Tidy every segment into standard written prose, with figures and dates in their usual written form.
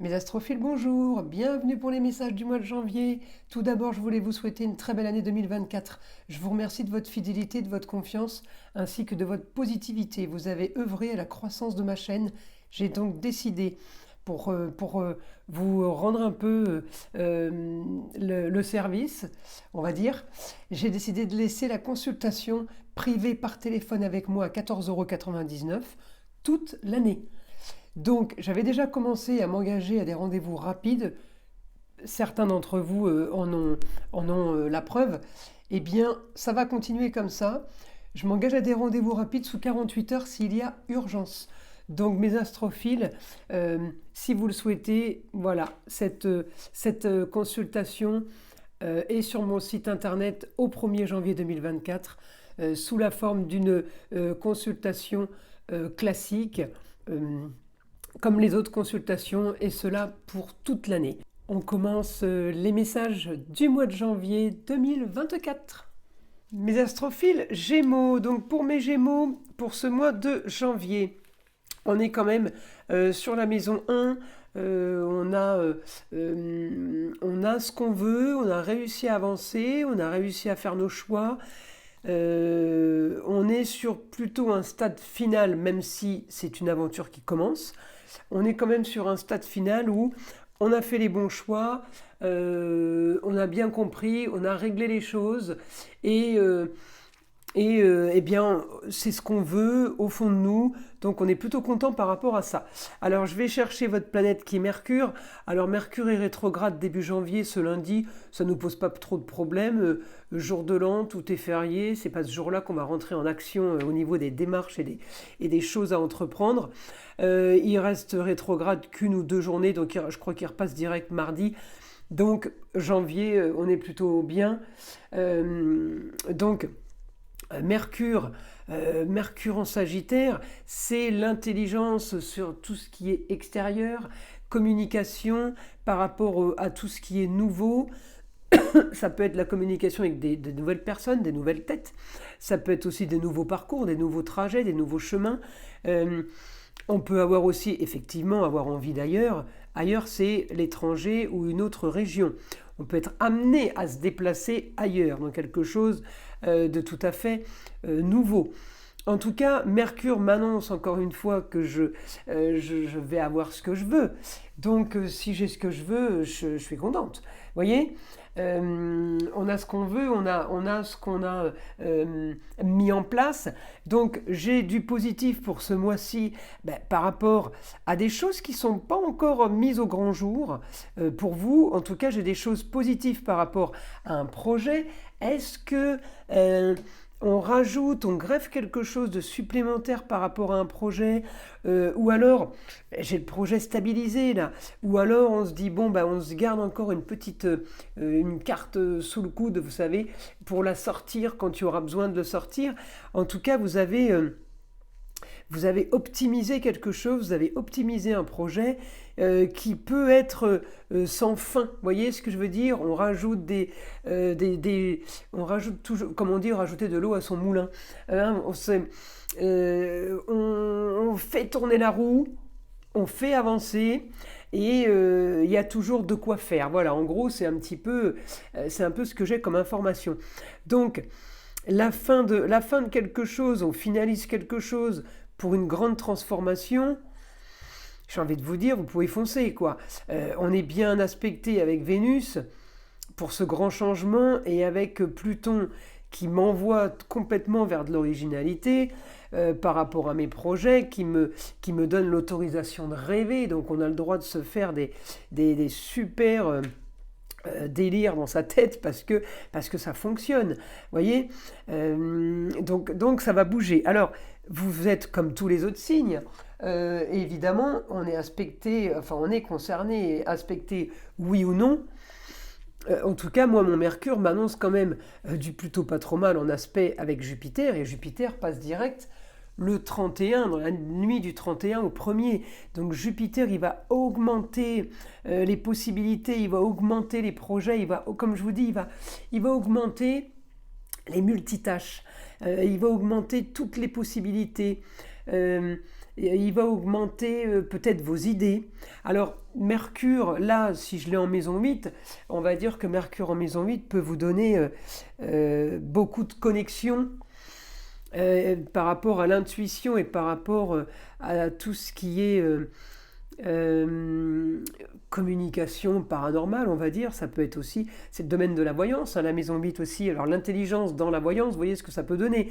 Mes astrophiles, bonjour, bienvenue pour les messages du mois de janvier. Tout d'abord, je voulais vous souhaiter une très belle année 2024. Je vous remercie de votre fidélité, de votre confiance, ainsi que de votre positivité. Vous avez œuvré à la croissance de ma chaîne. J'ai donc décidé, pour vous rendre un peu le service, on va dire, j'ai décidé de laisser la consultation privée par téléphone avec moi à 14,99 € toute l'année. Donc, j'avais déjà commencé à m'engager à des rendez-vous rapides. Certains d'entre vous en ont la preuve. Eh bien, ça va continuer comme ça. Je m'engage à des rendez-vous rapides sous 48 heures s'il y a urgence. Donc, mes astrophiles, si vous le souhaitez, voilà, cette consultation est sur mon site internet au 1er janvier 2024 sous la forme d'une consultation classique. Comme les autres consultations, et cela pour toute l'année. On commence les messages du mois de janvier 2024. Mes astrophiles Gémeaux, donc pour mes Gémeaux, pour ce mois de janvier, on est quand même sur la maison 1, on a ce qu'on veut, on a réussi à avancer, on a réussi à faire nos choix. On est sur plutôt un stade final, même si c'est une aventure qui commence. On est quand même sur un stade final où on a fait les bons choix, on a bien compris, on a réglé les choses et, eh bien, c'est ce qu'on veut au fond de nous, donc on est plutôt content par rapport à ça. Alors, je vais chercher votre planète qui est Mercure. Alors, Mercure est rétrograde début janvier, ce lundi, ça ne nous pose pas trop de problèmes. Jour de l'an, tout est férié, c'est pas ce jour-là qu'on va rentrer en action au niveau des démarches et des choses à entreprendre. Il reste rétrograde qu'une ou deux journées, donc je crois qu'il repasse direct mardi. Donc, janvier, on est plutôt bien. Donc, Mercure, Mercure en Sagittaire, c'est l'intelligence sur tout ce qui est extérieur, communication par rapport à tout ce qui est nouveau. Ça peut être la communication avec des nouvelles personnes, des nouvelles têtes. Ça peut être aussi des nouveaux parcours, des nouveaux trajets, des nouveaux chemins. On peut avoir aussi, effectivement, avoir envie d'ailleurs. Ailleurs, c'est l'étranger ou une autre région. On peut être amené à se déplacer ailleurs, dans quelque chose de tout à fait nouveau. En tout cas, Mercure m'annonce encore une fois que je vais avoir ce que je veux. Donc, si j'ai ce que je veux, je suis contente. Vous voyez, on a ce qu'on veut, on a ce qu'on a mis en place. Donc, j'ai du positif pour ce mois-ci par rapport à des choses qui ne sont pas encore mises au grand jour. Pour vous, en tout cas, j'ai des choses positives par rapport à un projet. Est-ce que on rajoute, on greffe quelque chose de supplémentaire par rapport à un projet, ou alors j'ai le projet stabilisé là, ou alors on se dit bon on se garde encore une petite une carte sous le coude, vous savez, pour la sortir quand il y aura besoin de le sortir. En tout cas, vous avez optimisé quelque chose, vous avez optimisé un projet qui peut être sans fin. Vous voyez ce que je veux dire? On rajoute on rajoute toujours, comme on dit, rajouter de l'eau à son moulin. On fait tourner la roue, on fait avancer. Et il y a toujours de quoi faire. Voilà, en gros, c'est un peu ce que j'ai comme information. Donc, la fin de quelque chose, on finalise quelque chose pour une grande transformation. J'ai envie de vous dire, vous pouvez foncer, quoi. On est bien aspecté avec Vénus pour ce grand changement et avec Pluton qui m'envoie complètement vers de l'originalité par rapport à mes projets, qui me donne l'autorisation de rêver. Donc on a le droit de se faire des super délires dans sa tête parce que ça fonctionne. Vous voyez, donc ça va bouger. Alors, vous êtes comme tous les autres signes. Évidemment, on est aspecté, enfin on est concerné, aspecté oui ou non. En tout cas, moi, mon Mercure m'annonce quand même du plutôt pas trop mal en aspect avec Jupiter, et Jupiter passe direct le 31, dans la nuit du 31 au 1er. Donc Jupiter, il va augmenter les possibilités, il va augmenter les projets, comme je vous dis, il va augmenter les multitâches, il va augmenter toutes les possibilités. il va augmenter peut-être vos idées. Alors, Mercure, là, si je l'ai en maison 8, on va dire que Mercure en maison 8 peut vous donner beaucoup de connexions par rapport à l'intuition et par rapport à tout ce qui est communication paranormale, on va dire. Ça peut être aussi, c'est le domaine de la voyance, hein, la maison 8 aussi. Alors l'intelligence dans la voyance, vous voyez ce que ça peut donner.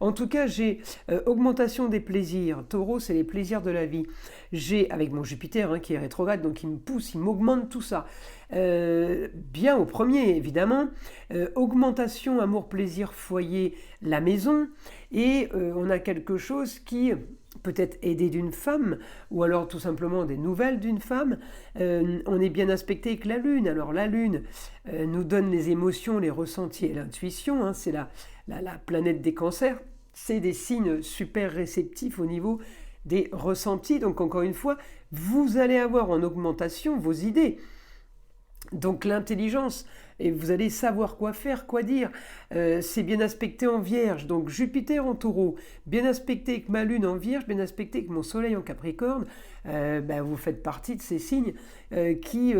En tout cas, j'ai augmentation des plaisirs. Taureau, c'est les plaisirs de la vie. J'ai, avec mon Jupiter qui est rétrograde, donc il me pousse, il m'augmente tout ça. Bien au premier, évidemment. Augmentation, amour, plaisir, foyer, la maison. Et on a quelque chose qui peut-être aidé d'une femme, ou alors tout simplement des nouvelles d'une femme. On est bien aspecté avec la Lune. Alors la Lune nous donne les émotions, les ressentis et l'intuition. C'est la planète des cancers. C'est des signes super réceptifs au niveau des ressentis. Donc encore une fois, vous allez avoir en augmentation vos idées. Donc l'intelligence, et vous allez savoir quoi faire, quoi dire. C'est bien aspecté en Vierge, donc Jupiter en Taureau, bien aspecté avec ma Lune en Vierge, bien aspecté avec mon Soleil en Capricorne. Vous faites partie de ces signes qui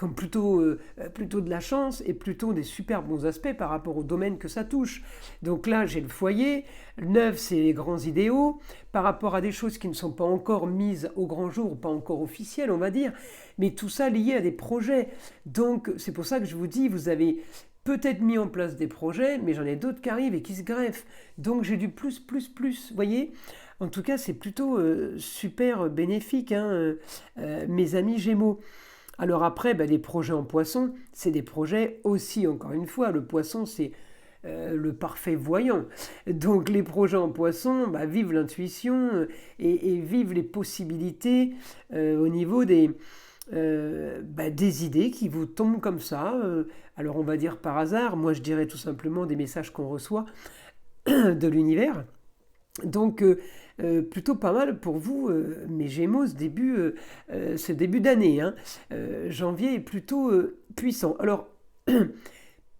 ont plutôt de la chance et plutôt des super bons aspects par rapport au domaine que ça touche. Donc là, j'ai le foyer. Le 9, c'est les grands idéaux par rapport à des choses qui ne sont pas encore mises au grand jour, pas encore officielles, on va dire, mais tout ça lié à des projets. Donc c'est pour ça que je vous dis, vous avez peut-être mis en place des projets, mais j'en ai d'autres qui arrivent et qui se greffent. Donc j'ai du plus, vous voyez. En tout cas, c'est plutôt super bénéfique, mes amis Gémeaux. Alors après, les projets en poisson, c'est des projets aussi, encore une fois, le poisson, c'est le parfait voyant. Donc les projets en poisson vivent l'intuition et vivent les possibilités au niveau des idées qui vous tombent comme ça. Alors on va dire par hasard, moi je dirais tout simplement des messages qu'on reçoit de l'univers. Donc plutôt pas mal pour vous, mes Gémeaux, ce début d'année. Janvier est plutôt puissant. Alors,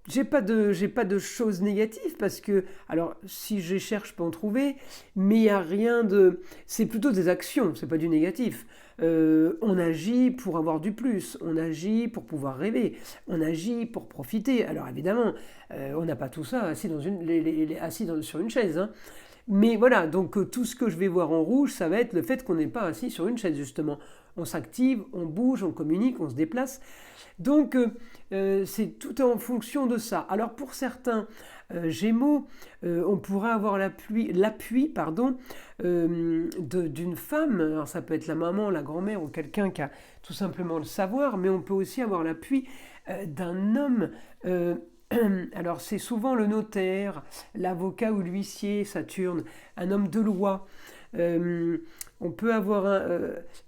j'ai pas de choses négatives parce que, alors si je cherche, je peux en trouver, mais il n'y a rien de... C'est plutôt des actions, c'est pas du négatif. On agit pour avoir du plus, on agit pour pouvoir rêver, on agit pour profiter. Alors évidemment, on n'a pas tout ça assis sur une chaise. Mais voilà, donc tout ce que je vais voir en rouge, ça va être le fait qu'on n'est pas assis sur une chaise, justement. On s'active, on bouge, on communique, on se déplace. Donc c'est tout en fonction de ça. Alors pour certains Gémeaux, on pourrait avoir l'appui d'une femme. Alors ça peut être la maman, la grand-mère ou quelqu'un qui a tout simplement le savoir, mais on peut aussi avoir l'appui d'un homme. Alors c'est souvent le notaire, l'avocat ou l'huissier, Saturne, un homme de loi. On peut avoir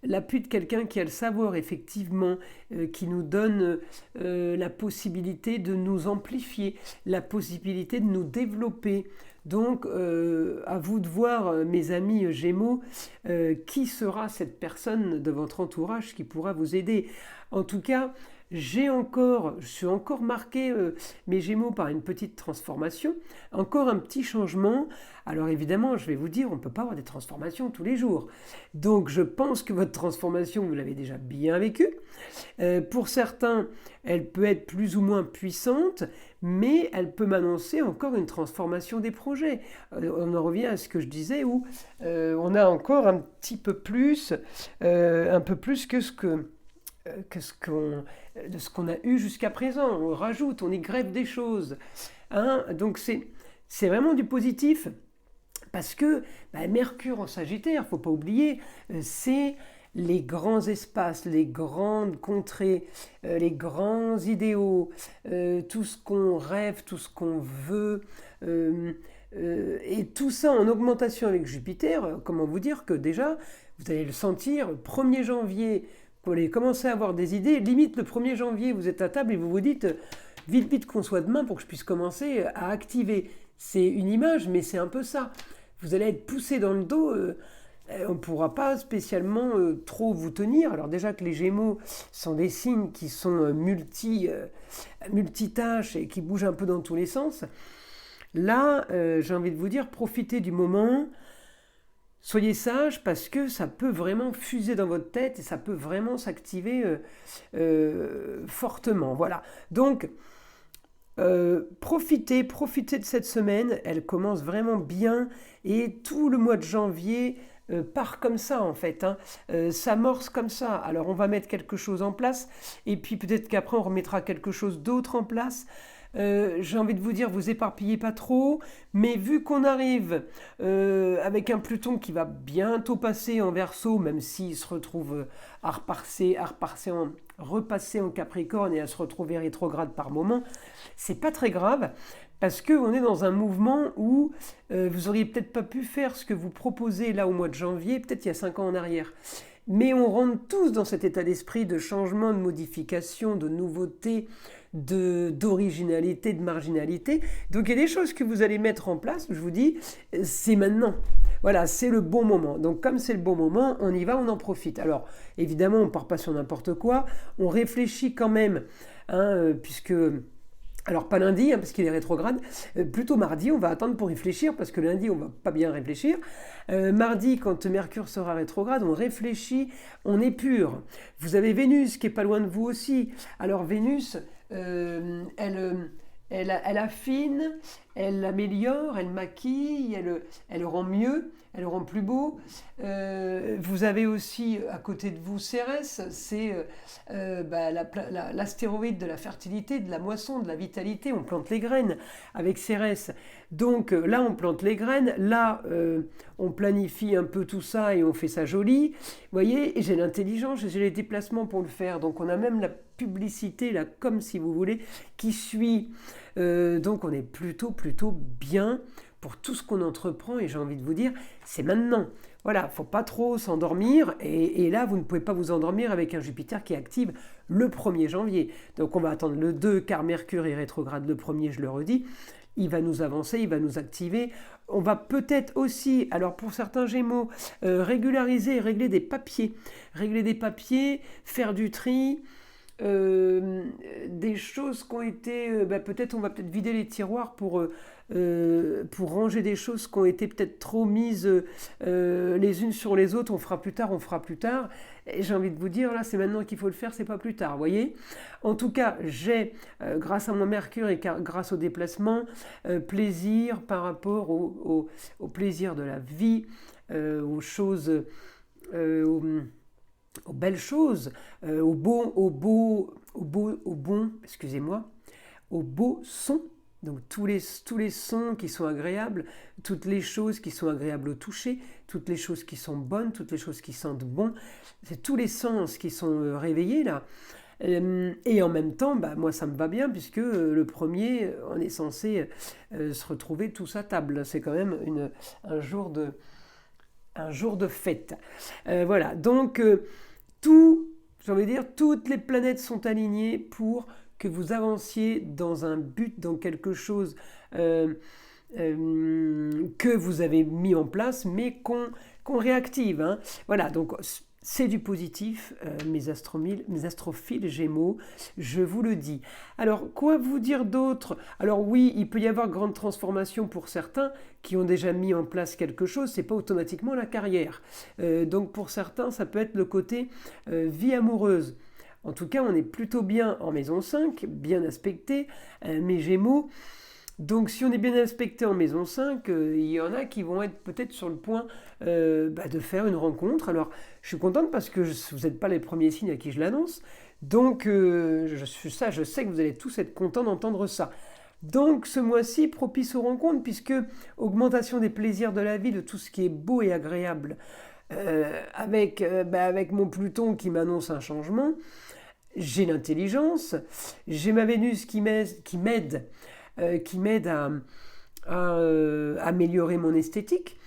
l'appui de quelqu'un qui a le savoir, effectivement, qui nous donne la possibilité de nous amplifier, la possibilité de nous développer. Donc, à vous de voir, mes amis Gémeaux, qui sera cette personne de votre entourage qui pourra vous aider. En tout cas, je suis encore marqué, mes Gémeaux, par une petite transformation, encore un petit changement. Alors évidemment, je vais vous dire, on ne peut pas avoir des transformations tous les jours. Donc je pense que votre transformation, vous l'avez déjà bien vécue. Pour certains, elle peut être plus ou moins puissante, mais elle peut m'annoncer encore une transformation des projets. On en revient à ce que je disais, où on a encore un petit peu plus, un peu plus que ce qu'on a eu jusqu'à présent. On rajoute, on y greffe des choses. Donc c'est vraiment du positif. Parce que Mercure en Sagittaire, il ne faut pas oublier, c'est les grands espaces, les grandes contrées, les grands idéaux, tout ce qu'on rêve, tout ce qu'on veut, et tout ça en augmentation avec Jupiter. Comment vous dire que déjà, vous allez le sentir, 1er janvier, vous allez commencer à avoir des idées, limite le 1er janvier, vous êtes à table et vous vous dites, vite qu'on soit demain pour que je puisse commencer à activer. C'est une image, mais c'est un peu ça. Vous allez être poussé dans le dos, on ne pourra pas spécialement trop vous tenir. Alors déjà que les Gémeaux sont des signes qui sont multitâches et qui bougent un peu dans tous les sens. Là, j'ai envie de vous dire, profitez du moment, soyez sages parce que ça peut vraiment fuser dans votre tête et ça peut vraiment s'activer fortement. Voilà. Donc, profitez de cette semaine. Elle commence vraiment bien et tout le mois de janvier part comme ça en fait, hein. S'amorce comme ça. Alors on va mettre quelque chose en place et puis peut-être qu'après on remettra quelque chose d'autre en place. J'ai envie de vous dire, vous éparpillez pas trop, mais vu qu'on arrive avec un Pluton qui va bientôt passer en Verseau, même s'il se retrouve repasser en Capricorne et à se retrouver rétrograde par moment, c'est pas très grave. Parce qu'on est dans un mouvement où vous auriez peut-être pas pu faire ce que vous proposez là au mois de janvier, peut-être il y a 5 ans en arrière. Mais on rentre tous dans cet état d'esprit de changement, de modification, de nouveauté, d'originalité, de marginalité. Donc il y a des choses que vous allez mettre en place, je vous dis, c'est maintenant. Voilà, c'est le bon moment. Donc comme c'est le bon moment, on y va, on en profite. Alors évidemment, on ne part pas sur n'importe quoi, on réfléchit quand même, hein, puisque... Alors pas lundi, hein, parce qu'il est rétrograde, plutôt mardi, on va attendre pour réfléchir, parce que lundi, on va pas bien réfléchir. Mardi, quand Mercure sera rétrograde, on réfléchit, on est pur. Vous avez Vénus qui est pas loin de vous aussi. Alors Vénus, elle affine, elle améliore, elle maquille, elle rend mieux, elle rend plus beau. Vous avez aussi à côté de vous Cérès, c'est l'astéroïde de la fertilité, de la moisson, de la vitalité. On plante les graines avec Cérès. Donc là, on plante les graines. Là, on planifie un peu tout ça et on fait ça joli. Vous voyez, et j'ai l'intelligence, j'ai les déplacements pour le faire. Donc on a même la publicité, la com si vous voulez, qui suit. Donc on est plutôt bien pour tout ce qu'on entreprend et j'ai envie de vous dire, c'est maintenant. Voilà, faut pas trop s'endormir et là, vous ne pouvez pas vous endormir avec un Jupiter qui active le 1er janvier. Donc on va attendre le 2 car Mercure est rétrograde le 1er, je le redis. Il va nous avancer, il va nous activer. On va peut-être aussi, alors pour certains Gémeaux, régulariser et régler des papiers. Régler des papiers, faire du tri, des choses qui ont été... peut-être on va peut-être vider les tiroirs pour ranger des choses qui ont été peut-être trop mises les unes sur les autres. On fera plus tard. Et j'ai envie de vous dire, là, c'est maintenant qu'il faut le faire, c'est pas plus tard, vous voyez. En tout cas, j'ai, grâce à mon Mercure et grâce au déplacement, plaisir par rapport au plaisir de la vie, aux choses... aux belles choses, aux beaux sons, donc tous les sons qui sont agréables, toutes les choses qui sont agréables au toucher, toutes les choses qui sont bonnes, toutes les choses qui sentent bon, c'est tous les sens qui sont réveillés là. Et en même temps, moi ça me va bien puisque le 1er, on est censé se retrouver tous à table. C'est quand même un jour de fête. Voilà, donc j'ai envie de dire, toutes les planètes sont alignées pour que vous avanciez dans un but, dans quelque chose que vous avez mis en place, mais qu'on réactive, hein. Voilà, donc c'est du positif, mes astrophiles Gémeaux, je vous le dis. Alors, quoi vous dire d'autre? Alors oui, il peut y avoir grande transformation pour certains qui ont déjà mis en place quelque chose, c'est pas automatiquement la carrière. Donc pour certains, ça peut être le côté vie amoureuse. En tout cas, on est plutôt bien en maison 5, bien aspecté, mes Gémeaux. Donc si on est bien aspecté en maison 5, il y en a qui vont être peut-être sur le point de faire une rencontre. Alors je suis contente parce que vous n'êtes pas les premiers signes à qui je l'annonce. Donc je sais que vous allez tous être contents d'entendre ça. Donc ce mois-ci propice aux rencontres puisque augmentation des plaisirs de la vie, de tout ce qui est beau et agréable. Avec mon Pluton qui m'annonce un changement, j'ai l'intelligence, j'ai ma Vénus qui m'aide à améliorer mon esthétique.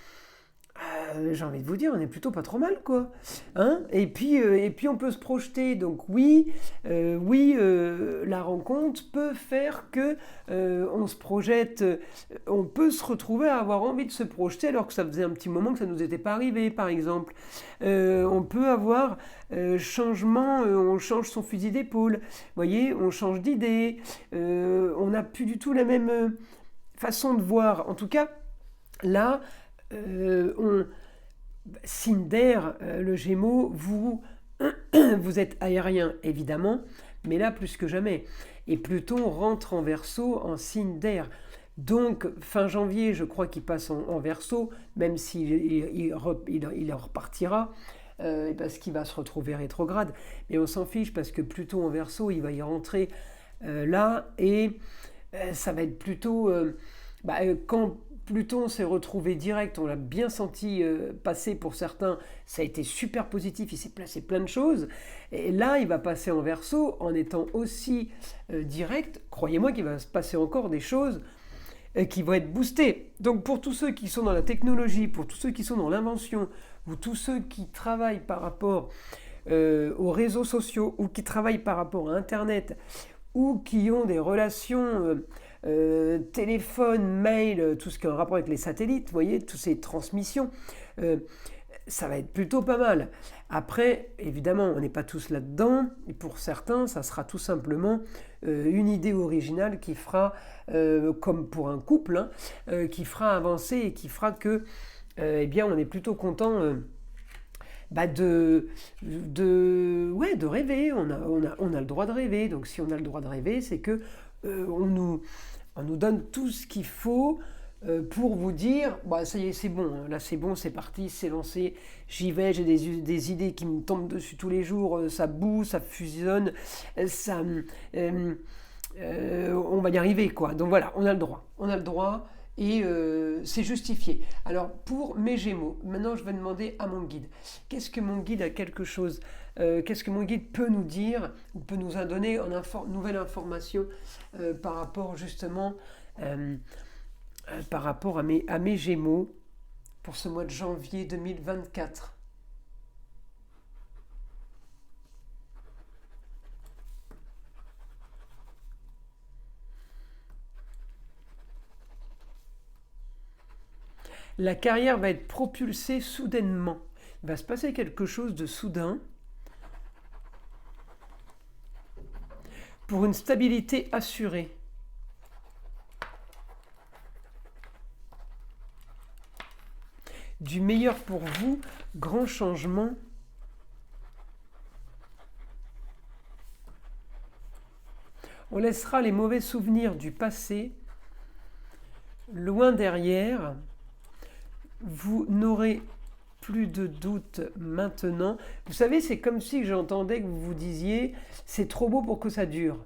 J'ai envie de vous dire, on est plutôt pas trop mal, quoi. Hein, et puis on peut se projeter. Donc oui, la rencontre peut faire que on se projette. On peut se retrouver à avoir envie de se projeter alors que ça faisait un petit moment que ça nous était pas arrivé, par exemple. On peut avoir changement, on change son fusil d'épaule. Vous voyez, on change d'idée. On n'a plus du tout la même façon de voir. En tout cas, là. Signe d'air, le Gémeaux, vous êtes aérien évidemment, mais là plus que jamais. Et Pluton rentre en Verseau en signe d'air. Donc fin janvier, je crois qu'il passe en Verseau, même s'il il repartira, parce qu'il va se retrouver rétrograde. Mais on s'en fiche parce que Pluton en Verseau, il va y rentrer là, et ça va être plutôt... quand Pluton s'est retrouvé direct, on l'a bien senti passer pour certains, ça a été super positif, il s'est placé plein de choses. Et là, il va passer en Verseau en étant aussi direct. Croyez-moi qu'il va se passer encore des choses qui vont être boostées. Donc pour tous ceux qui sont dans la technologie, pour tous ceux qui sont dans l'invention, ou tous ceux qui travaillent par rapport aux réseaux sociaux, ou qui travaillent par rapport à Internet, ou qui ont des relations... téléphone, mail, tout ce qui a un rapport avec les satellites, vous voyez, toutes ces transmissions, ça va être plutôt pas mal. Après, évidemment, on n'est pas tous là-dedans, et pour certains, ça sera tout simplement une idée originale qui fera, comme pour un couple, qui fera avancer et qui fera que, eh bien, on est plutôt content de rêver. On a le droit de rêver. Donc si on a le droit de rêver, c'est que on nous donne tout ce qu'il faut pour vous dire, ça y est, c'est bon, là c'est bon, c'est parti, c'est lancé, j'y vais, j'ai des idées qui me tombent dessus tous les jours, ça bouge, ça fusionne, on va y arriver, quoi. Donc voilà, on a le droit, et c'est justifié. Alors pour mes Gémeaux, maintenant je vais demander à mon guide, qu'est-ce que mon guide a quelque chose, qu'est-ce que mon guide peut nous dire, ou peut nous donner en nouvelle information par rapport justement par rapport à mes Gémeaux pour ce mois de janvier 2024. La carrière va être propulsée soudainement. Il va se passer quelque chose de soudain pour une stabilité assurée. Du meilleur pour vous, grand changement. On laissera les mauvais souvenirs du passé loin derrière. Vous n'aurez plus de doute maintenant. Vous savez, c'est comme si j'entendais que vous vous disiez « c'est trop beau pour que ça dure ».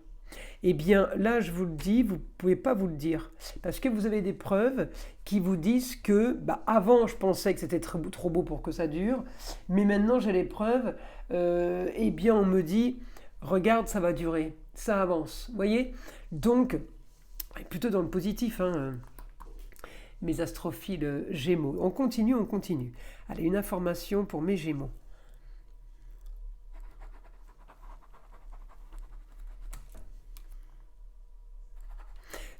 Eh bien, là, je vous le dis, vous ne pouvez pas vous le dire. Parce que vous avez des preuves qui vous disent que, avant, je pensais que c'était trop beau pour que ça dure, mais maintenant, j'ai les preuves. Eh bien, on me dit, regarde, ça va durer, ça avance. Vous voyez? Donc, plutôt dans le positif, mes astrophiles Gémeaux. On continue. Allez, une information pour mes Gémeaux.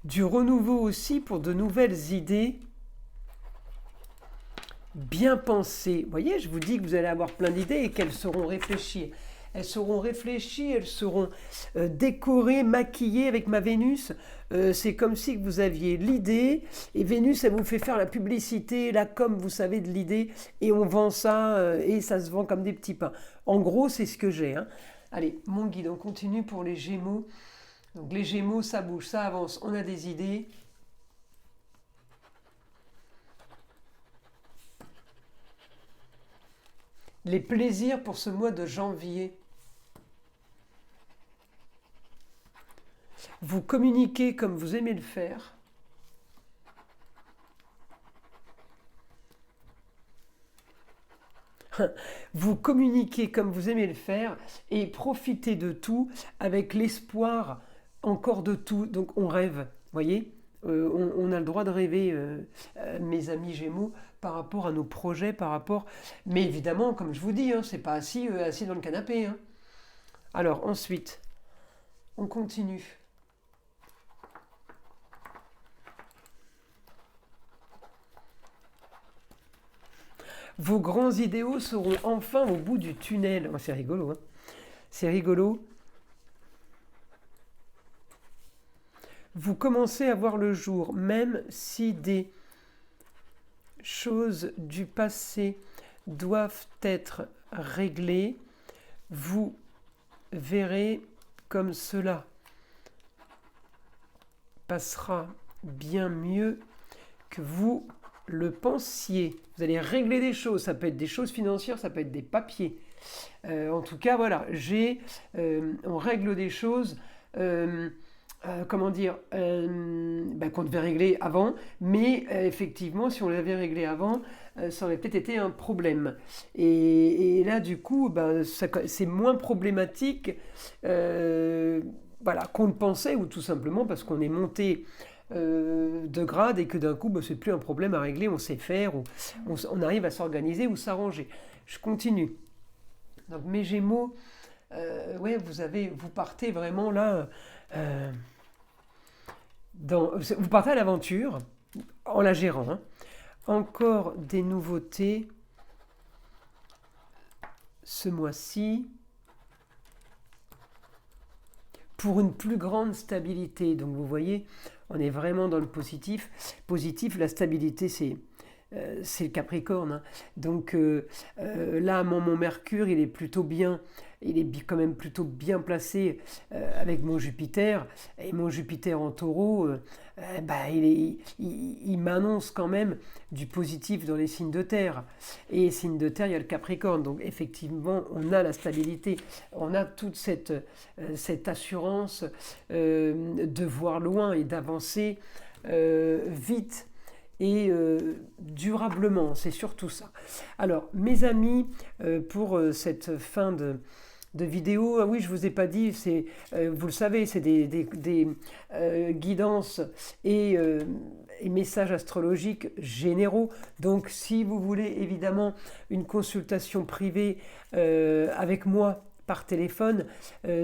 Du renouveau aussi pour de nouvelles idées bien pensées. Vous voyez, je vous dis que vous allez avoir plein d'idées et qu'elles seront réfléchies. Elles seront décorées, maquillées avec ma Vénus. C'est comme si vous aviez l'idée et Vénus, elle vous fait faire la publicité, la com, vous savez, de l'idée, et on vend ça et ça se vend comme des petits pains. En gros, c'est ce que j'ai. Allez, mon guide, on continue pour les Gémeaux. Donc les Gémeaux, ça bouge, ça avance, on a des idées. Les plaisirs pour ce mois de janvier. Vous communiquez comme vous aimez le faire. Vous communiquez comme vous aimez le faire et profitez de tout avec l'espoir encore de tout. Donc on rêve, voyez, on a le droit de rêver, mes amis Gémeaux, par rapport à nos projets, mais évidemment, comme je vous dis, c'est pas assis dans le canapé. Alors ensuite, on continue. Vos grands idéaux seront enfin au bout du tunnel. C'est rigolo, C'est rigolo. Vous commencez à voir le jour, même si des choses du passé doivent être réglés. Vous verrez comme cela passera bien mieux que vous le pensiez. Vous allez régler des choses, ça peut être des choses financières, ça peut être des papiers. En tout cas, voilà, on règle des choses, qu'on devait régler avant, mais effectivement, si on l'avait réglé avant, ça aurait peut-être été un problème. Et là, du coup, c'est moins problématique qu'on le pensait, ou tout simplement parce qu'on est monté de grade et que d'un coup, c'est plus un problème à régler, on sait faire, ou on arrive à s'organiser ou s'arranger. Je continue. Donc mes Gémeaux, vous partez vraiment là, vous partez à l'aventure en la gérant. Hein. Encore des nouveautés ce mois-ci pour une plus grande stabilité. Donc vous voyez, on est vraiment dans le positif. Positif, la stabilité, c'est le Capricorne. Hein. Donc là, mon Mercure, il est plutôt bien. Il est quand même plutôt bien placé avec mon Jupiter. Et mon Jupiter en Taureau, il m'annonce quand même du positif dans les signes de terre. Et signes de terre, il y a le Capricorne. Donc effectivement, on a la stabilité. On a toute cette assurance de voir loin et d'avancer vite et durablement, c'est surtout ça. Alors, mes amis, pour cette fin de vidéo, oui, je vous ai pas dit, vous le savez, c'est des guidances et messages astrologiques généraux. Donc, si vous voulez évidemment une consultation privée avec moi, par téléphone,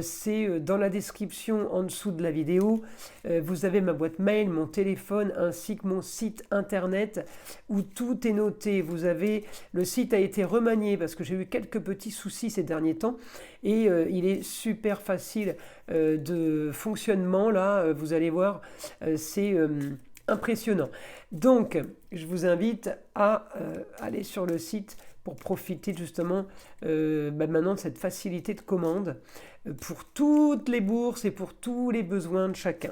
c'est dans la description en dessous de la vidéo. Vous avez ma boîte mail, mon téléphone ainsi que mon site internet où tout est noté. Le site a été remanié parce que j'ai eu quelques petits soucis ces derniers temps et il est super facile de fonctionnement là. Vous allez voir, c'est impressionnant. Donc, je vous invite à aller sur le site pour profiter justement maintenant de cette facilité de commande pour toutes les bourses et pour tous les besoins de chacun.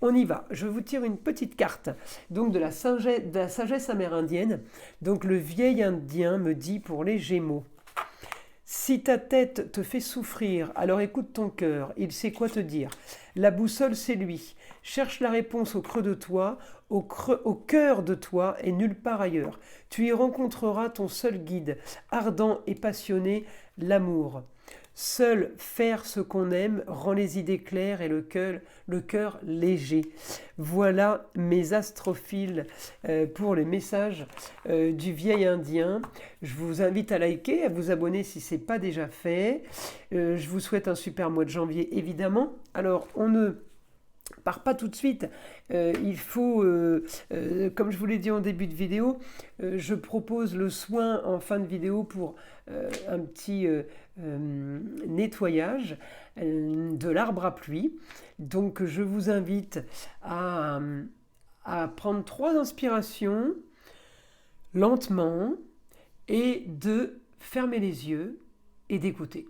On y va. Je vous tire une petite carte donc de la sagesse amérindienne. Donc le vieil indien me dit pour les Gémeaux. Si ta tête te fait souffrir, alors écoute ton cœur, il sait quoi te dire. La boussole, c'est lui. Cherche la réponse au creux de toi, au cœur de toi et nulle part ailleurs. Tu y rencontreras ton seul guide, ardent et passionné, l'amour. Seul faire ce qu'on aime rend les idées claires et le cœur léger. Voilà mes astrophiles pour les messages du vieil indien. Je vous invite à liker, à vous abonner si ce n'est pas déjà fait. Je vous souhaite un super mois de janvier évidemment. Alors on ne part pas tout de suite. Il faut, comme je vous l'ai dit en début de vidéo, je propose le soin en fin de vidéo pour un petit nettoyage de l'arbre à pluie. Donc je vous invite à prendre 3 inspirations lentement et de fermer les yeux et d'écouter.